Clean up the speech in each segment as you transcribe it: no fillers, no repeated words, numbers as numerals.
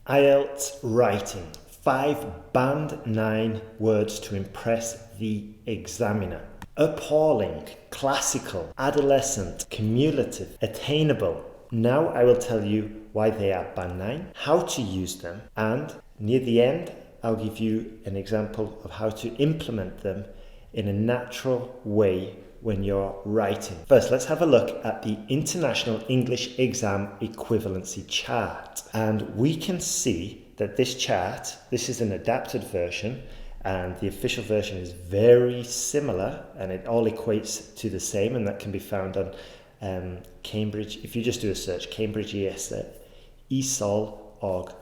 IELTS writing. 5 Band 9 words to impress the examiner. Appalling, classical, adolescent, cumulative, attainable. Now I will tell you why they are Band 9, how to use them, and near the end I'll give you an example of how to implement them in a natural way when you're writing. First, let's have a look at the International English Exam Equivalency chart. And we can see that this chart, this is an adapted version, and the official version is very similar, and it all equates to the same, and that can be found on Cambridge. If you just do a search, Cambridge ESOL.org.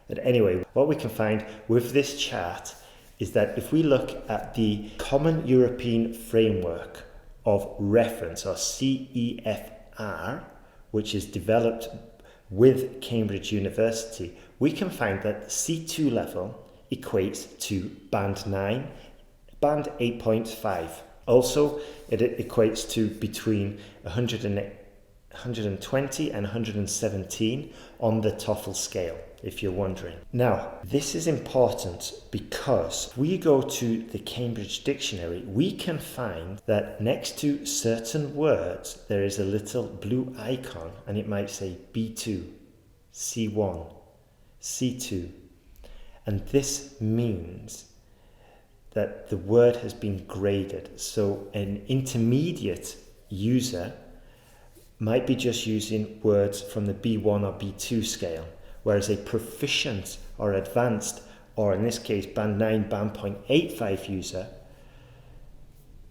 But anyway, what we can find with this chart is that if we look at the Common European Framework of Reference, or CEFR, which is developed with Cambridge University, we can find that C2 level equates to Band 9, Band 8.5. Also, it equates to between 120 and 117 on the TOEFL scale, if you're wondering. Now, this is important because if we go to the Cambridge Dictionary, we can find that next to certain words, there is a little blue icon, and it might say B2, C1, C2. And this means that the word has been graded. So an intermediate user might be just using words from the B1 or B2 scale, whereas a proficient or advanced, or in this case Band 9, Band 8.5 user,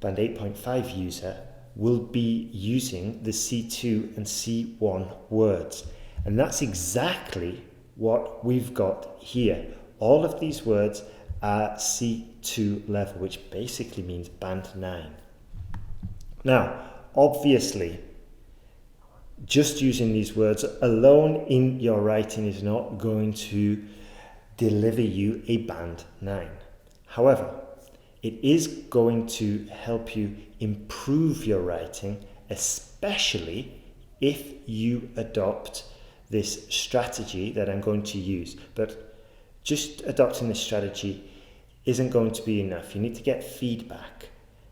Band 8.5 user will be using the C2 and C1 words. And that's exactly what we've got here. All of these words are C2 level, which basically means Band 9. Now, obviously, just using these words alone in your writing is not going to deliver you a Band 9. However, it is going to help you improve your writing, especially if you adopt this strategy that I'm going to use. But just adopting this strategy isn't going to be enough. You need to get feedback,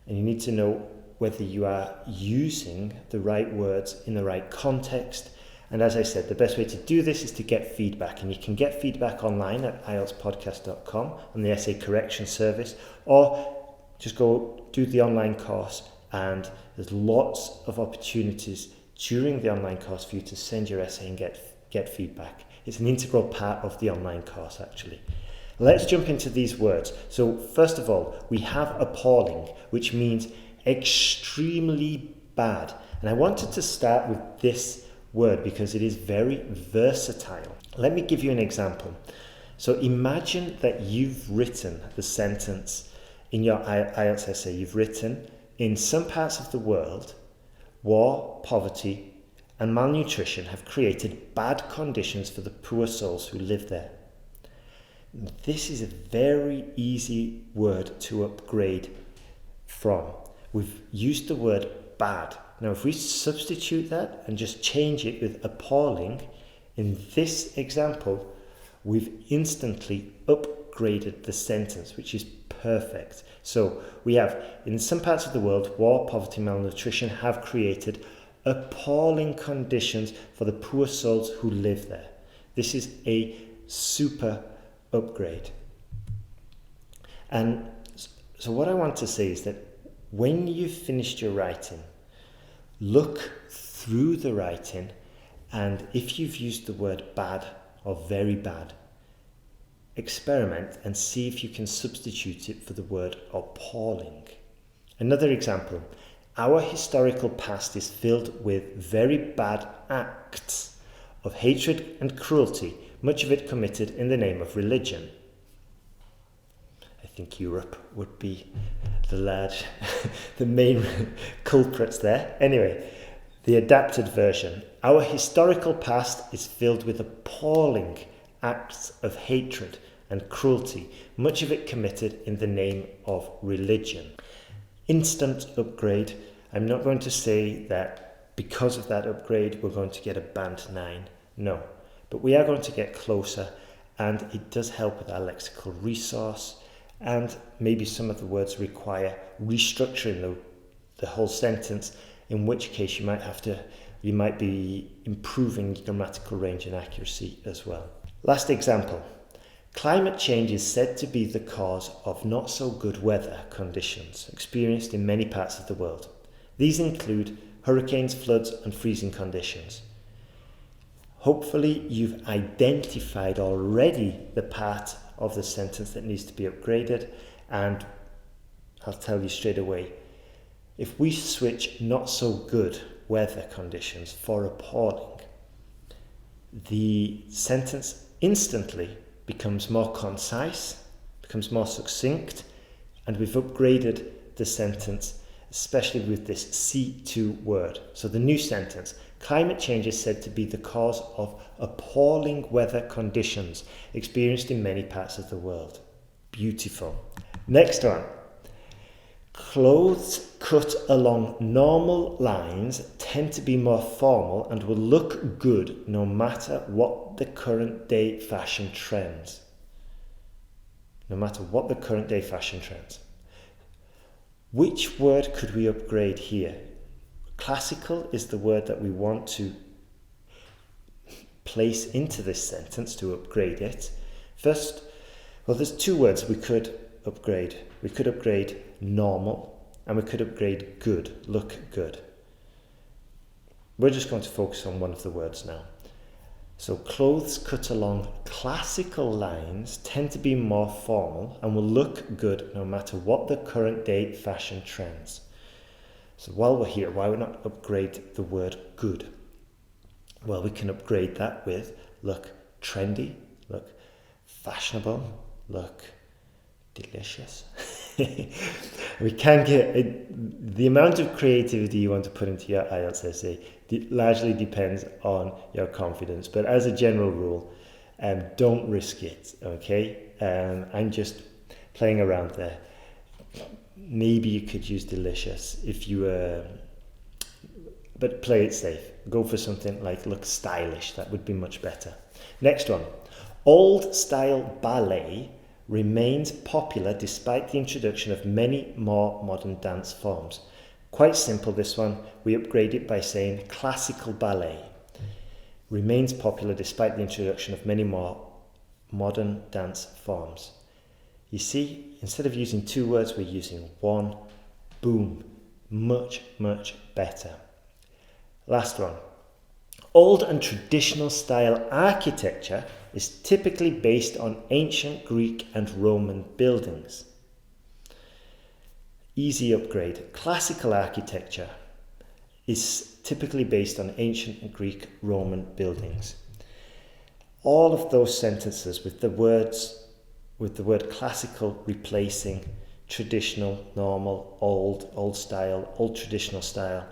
and you need to know whether you are using the right words in the right context. And as I said, the best way to do this is to get feedback, and you can get feedback online at IELTSPodcast.com on the essay correction service, or just go do the online course, and there's lots of opportunities during the online course for you to send your essay and get feedback. It's an integral part of the online course, actually. Let's jump into these words. So first of all, we have appalling, which means extremely bad. And I wanted to start with this word because it is very versatile. Let me give you an example. So imagine that you've written the sentence in your IELTS essay. You've written, in some parts of the world, war, poverty, and malnutrition have created bad conditions for the poor souls who live there. This is a very easy word to upgrade from. We've used the word bad. Now, if we substitute that and just change it with appalling, in this example, we've instantly upgraded the sentence, which is perfect. So we have, in some parts of the world, war, poverty, malnutrition have created appalling conditions for the poor souls who live there. This is a super upgrade. And so what I want to say is that when you've finished your writing, look through the writing, and if you've used the word bad or very bad, experiment and see if you can substitute it for the word appalling. Another example, our historical past is filled with very bad acts of hatred and cruelty, much of it committed in the name of religion. I think Europe would be the main culprits there. Anyway, the adapted version. Our historical past is filled with appalling acts of hatred and cruelty, much of it committed in the name of religion. Instant upgrade. I'm not going to say that because of that upgrade we're going to get a Band 9. No, but we are going to get closer, and it does help with our lexical resource, and maybe some of the words require restructuring the whole sentence, in which case you might be improving grammatical range and accuracy as well. Last example. Climate change is said to be the cause of not so good weather conditions experienced in many parts of the world. These include hurricanes, floods, and freezing conditions. Hopefully you've identified already the part of the sentence that needs to be upgraded, and I'll tell you straight away, if we switch not so good weather conditions for appalling, the sentence instantly becomes more concise, becomes more succinct, and we've upgraded the sentence, especially with this C2 word. So the new sentence, climate change is said to be the cause of appalling weather conditions experienced in many parts of the world. Beautiful. Next one. Clothes cut along normal lines tend to be more formal and will look good no matter what the current day fashion trends. No matter what the current day fashion trends. Which word could we upgrade here? Classical is the word that we want to place into this sentence to upgrade it. First, well, there's two words we could upgrade. We could upgrade normal, and we could upgrade good, look good. We're just going to focus on one of the words now. So clothes cut along classical lines tend to be more formal and will look good no matter what the current day fashion trends. So while we're here, why would not upgrade the word good? Well, we can upgrade that with look trendy, look fashionable, look delicious. We can get the amount of creativity you want to put into your IELTS essay largely depends on your confidence, but as a general rule, don't risk it, okay? I'm just playing around there. Maybe you could use delicious if you but play it safe. Go for something like look stylish. That would be much better. Next one. Old style ballet remains popular despite the introduction of many more modern dance forms. Quite simple, this one. We upgrade it by saying classical ballet remains popular despite the introduction of many more modern dance forms. You see, instead of using two words, we're using one. Boom. Much, much better. Last one. Old and traditional style architecture is typically based on ancient Greek and Roman buildings. Easy upgrade. Classical architecture is typically based on ancient Greek, Roman buildings. All of those sentences with the word classical replacing traditional, normal, old style, old traditional style,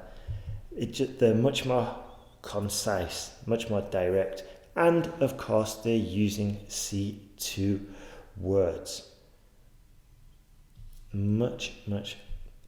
they're much more concise, much more direct, and of course they're using C2 words. Much, much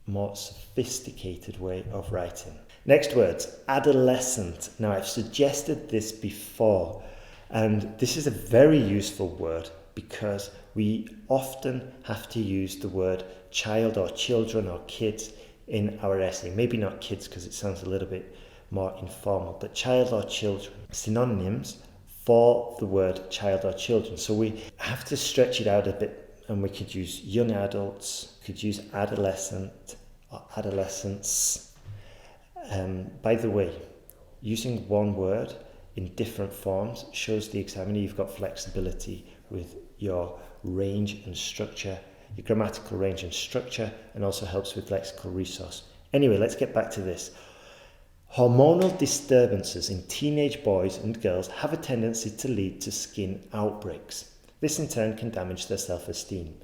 more sophisticated way of writing. Next words, adolescent. Now I've suggested this before, and this is a very useful word because we often have to use the word child or children or kids in our essay. Maybe not kids because it sounds a little bit more informal, but child or children. Synonyms for the word child or children. So we have to stretch it out a bit, and we could use young adults, could use adolescent or adolescents. By the way, using one word in different forms shows the examiner you've got flexibility with your range and structure, your grammatical range and structure, and also helps with lexical resource. Anyway, let's get back to this. Hormonal disturbances in teenage boys and girls have a tendency to lead to skin outbreaks. This in turn can damage their self-esteem.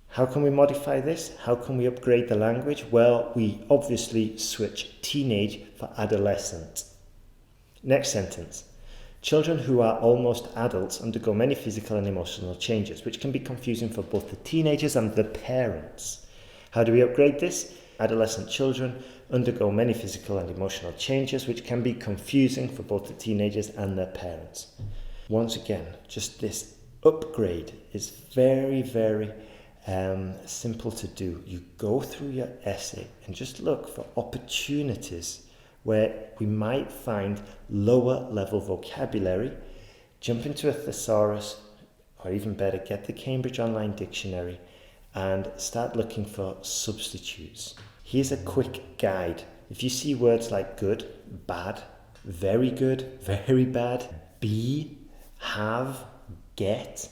How can we modify this? How can we upgrade the language? Well, we obviously switch teenage for adolescent. Next sentence. Children who are almost adults undergo many physical and emotional changes, which can be confusing for both the teenagers and the parents. How do we upgrade this? Adolescent children undergo many physical and emotional changes, which can be confusing for both the teenagers and their parents. Once again, just this upgrade is very, very simple to do. You go through your essay and just look for opportunities where we might find lower level vocabulary. Jump into a thesaurus, or even better, get the Cambridge Online Dictionary and start looking for substitutes. Here's a quick guide. If you see words like good, bad, very good, very bad, be, have, get,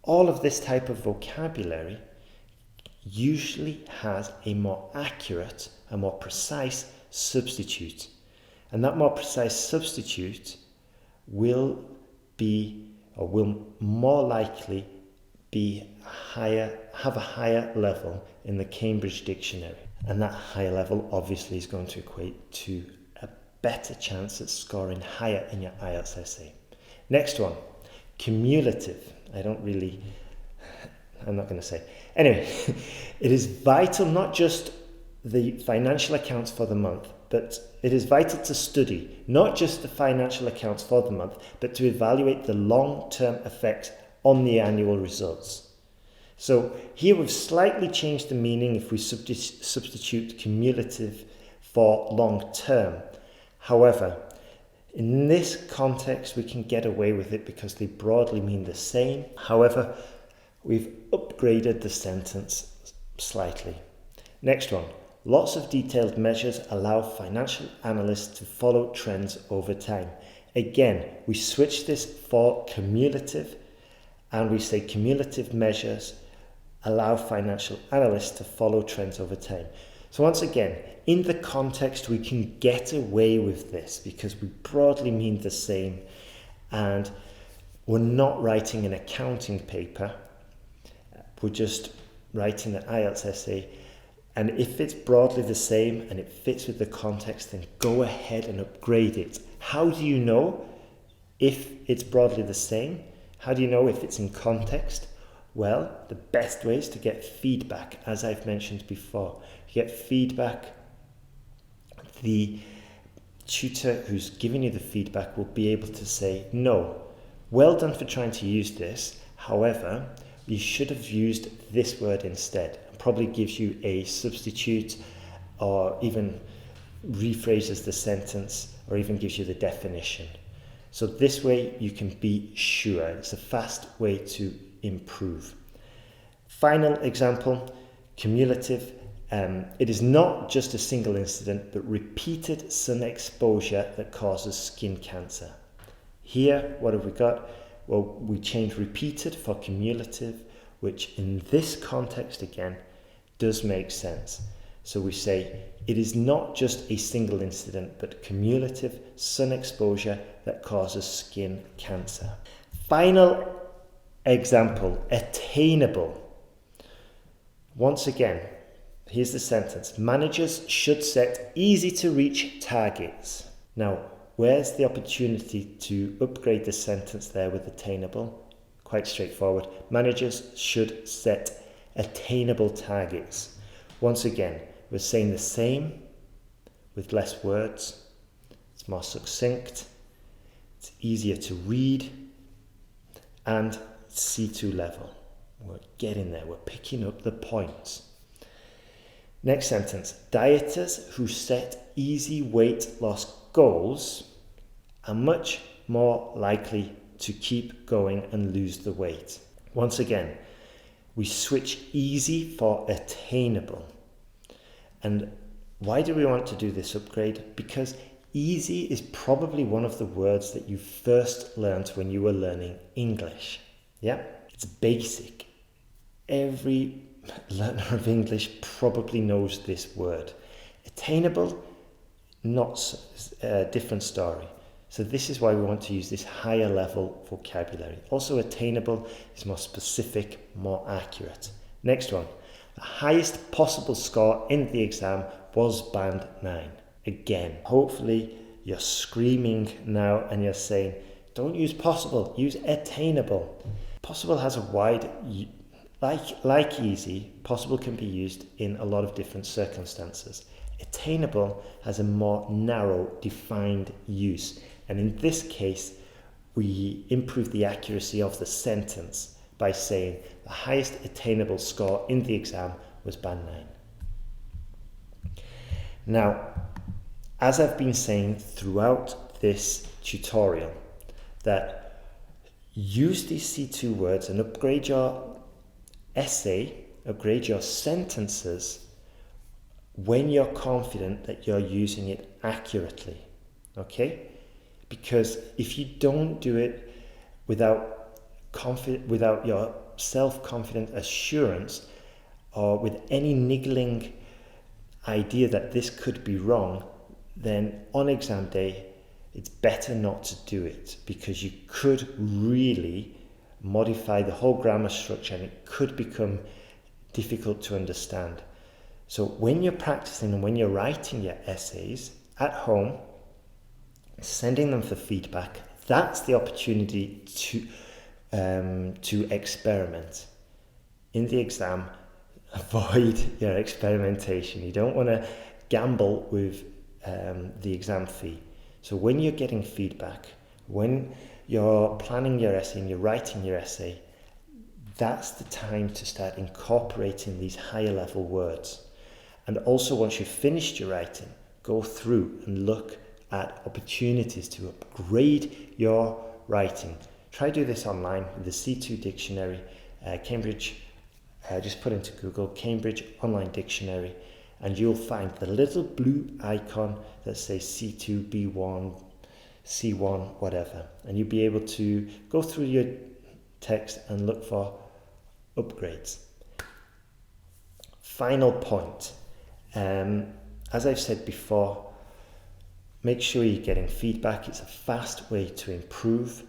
all of this type of vocabulary usually has a more accurate, a more precise substitute. And that more precise substitute will more likely have a higher level in the Cambridge Dictionary. And that higher level obviously is going to equate to a better chance at scoring higher in your IELTS essay. Next one, cumulative. I'm not going to say. Anyway, it is vital not just the financial accounts for the month, but it is vital to study not just the financial accounts for the month, but to evaluate the long-term effects on the annual results. So here we've slightly changed the meaning if we substitute cumulative for long-term. However, in this context, we can get away with it because they broadly mean the same. However, we've upgraded the sentence slightly. Next one. Lots of detailed measures allow financial analysts to follow trends over time. Again, we switch this for cumulative and we say cumulative measures allow financial analysts to follow trends over time. So once again, in the context, we can get away with this because we broadly mean the same and we're not writing an accounting paper. We're just writing the IELTS essay. And if it's broadly the same and it fits with the context, then go ahead and upgrade it. How do you know if it's broadly the same? How do you know if it's in context? Well, the best way is to get feedback, as I've mentioned before. You get feedback, the tutor who's giving you the feedback will be able to say, no, well done for trying to use this. However, you should have used this word instead. Probably gives you a substitute or even rephrases the sentence or even gives you the definition. So this way you can be sure. It's a fast way to improve. Final example, cumulative. It is not just a single incident, but repeated sun exposure that causes skin cancer. Here, what have we got? Well, we change repeated for cumulative, which in this context again does make sense. So we say it is not just a single incident, but cumulative sun exposure that causes skin cancer. Final example, attainable. Once again, here's the sentence. Managers should set easy to reach targets. Now, where's the opportunity to upgrade the sentence there with attainable? Quite straightforward. Managers should set attainable targets. Once again, we're saying the same with less words. It's more succinct. It's easier to read. And C2 level. We're getting there. We're picking up the points. Next sentence. Dieters who set easy weight loss goals are much more likely to keep going and lose the weight. Once again, we switch easy for attainable. And why do we want to do this upgrade? Because easy is probably one of the words that you first learned when you were learning English. Yeah, it's basic. Every learner of English probably knows this word. Attainable, not a different story. So this is why we want to use this higher level vocabulary. Also attainable is more specific, more accurate. Next one. The highest possible score in the exam was band 9. Again, hopefully you're screaming now and you're saying, don't use possible, use attainable. Possible has a wide, like easy, possible can be used in a lot of different circumstances. Attainable has a more narrow, defined use. And in this case, we improve the accuracy of the sentence by saying the highest attainable score in the exam was band 9. Now, as I've been saying throughout this tutorial, that use these C2 words and upgrade your essay, upgrade your sentences when you're confident that you're using it accurately, okay? Because if you don't do it without your self-confident assurance, or with any niggling idea that this could be wrong, then on exam day, it's better not to do it, because you could really modify the whole grammar structure and it could become difficult to understand. So when you're practicing and when you're writing your essays at home, sending them for feedback, that's the opportunity to experiment. In the exam, avoid your experimentation. You don't want to gamble with the exam fee. So when you're getting feedback, when you're planning your essay and you're writing your essay, that's the time to start incorporating these higher level words. And also, once you've finished your writing, go through and look at opportunities to upgrade your writing. Try do this online with the C2 dictionary, Cambridge. Just put into Google Cambridge Online Dictionary, and you'll find the little blue icon that says C2, B1, C1, whatever. And you'll be able to go through your text and look for upgrades. Final point. As I've said before, make sure you're getting feedback. It's a fast way to improve.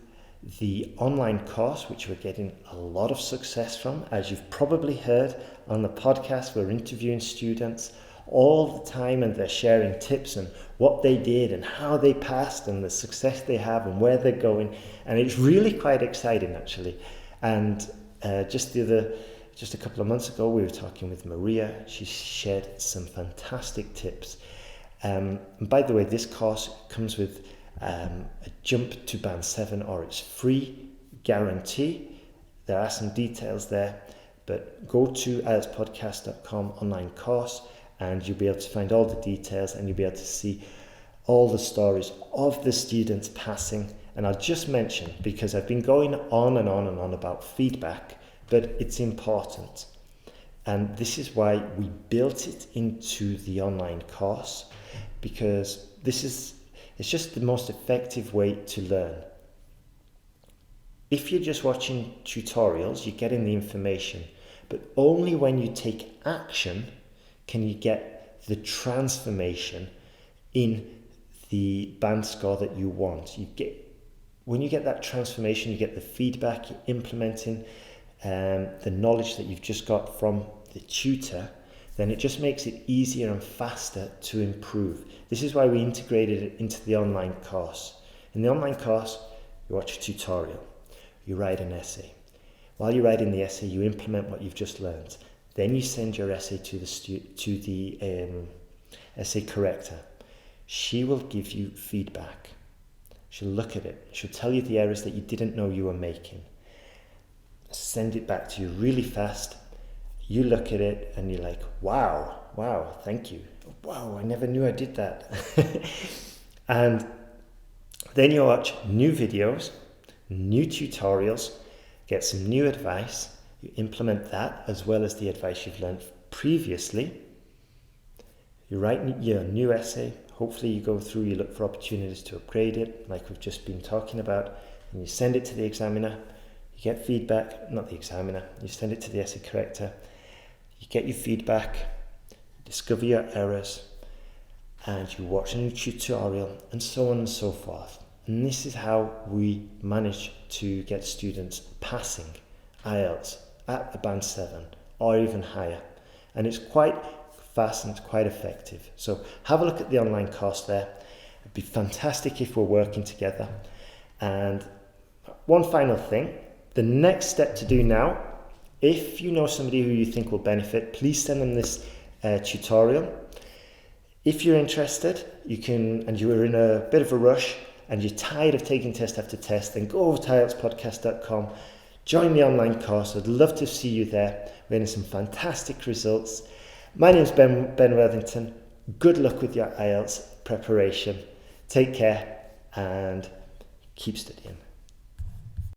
The online course, which we're getting a lot of success from, as you've probably heard on the podcast, we're interviewing students all the time and they're sharing tips and what they did and how they passed and the success they have and where they're going. And it's really quite exciting, actually. And just a couple of months ago, we were talking with Maria. She shared some fantastic tips. And by the way, this course comes with a jump to band 7, or it's free guarantee. There are some details there, but go to IELTSPodcast.com online course and you'll be able to find all the details and you'll be able to see all the stories of the students passing. And I'll just mention, because I've been going on and on and on about feedback, but it's important. And this is why we built it into the online course, because it's just the most effective way to learn. If you're just watching tutorials, you're getting the information, but only when you take action can you get the transformation in the band score that you want. When you get that transformation, you get the feedback, you're implementing the knowledge that you've just got from the tutor, then it just makes it easier and faster to improve. This is why we integrated it into the online course. In the online course, you watch a tutorial, you write an essay. While you're writing the essay, you implement what you've just learned. Then you send your essay to the essay corrector. She will give you feedback. She'll look at it. She'll tell you the errors that you didn't know you were making. Send it back to you really fast. You look at it and you're like, wow, thank you. Wow, I never knew I did that. And then you watch new videos, new tutorials, get some new advice. You implement that as well as the advice you've learned previously. You write your new essay. Hopefully you go through, you look for opportunities to upgrade it, like we've just been talking about, and you send it to the examiner. You get feedback, not the examiner, you send it to the essay corrector. You get your feedback, discover your errors, and you watch a new tutorial, and so on and so forth. And this is how we manage to get students passing IELTS at a band 7 or even higher. And it's quite fast and it's quite effective. So have a look at the online course there. It'd be fantastic if we're working together. And one final thing, the next step to do now, if you know somebody who you think will benefit, please send them this tutorial. If you're interested, you can, and you are in a bit of a rush, and you're tired of taking test after test, then go over to IELTSPodcast.com, join the online course. I'd love to see you there. We're getting some fantastic results. My name's Ben Worthington. Good luck with your IELTS preparation. Take care and keep studying.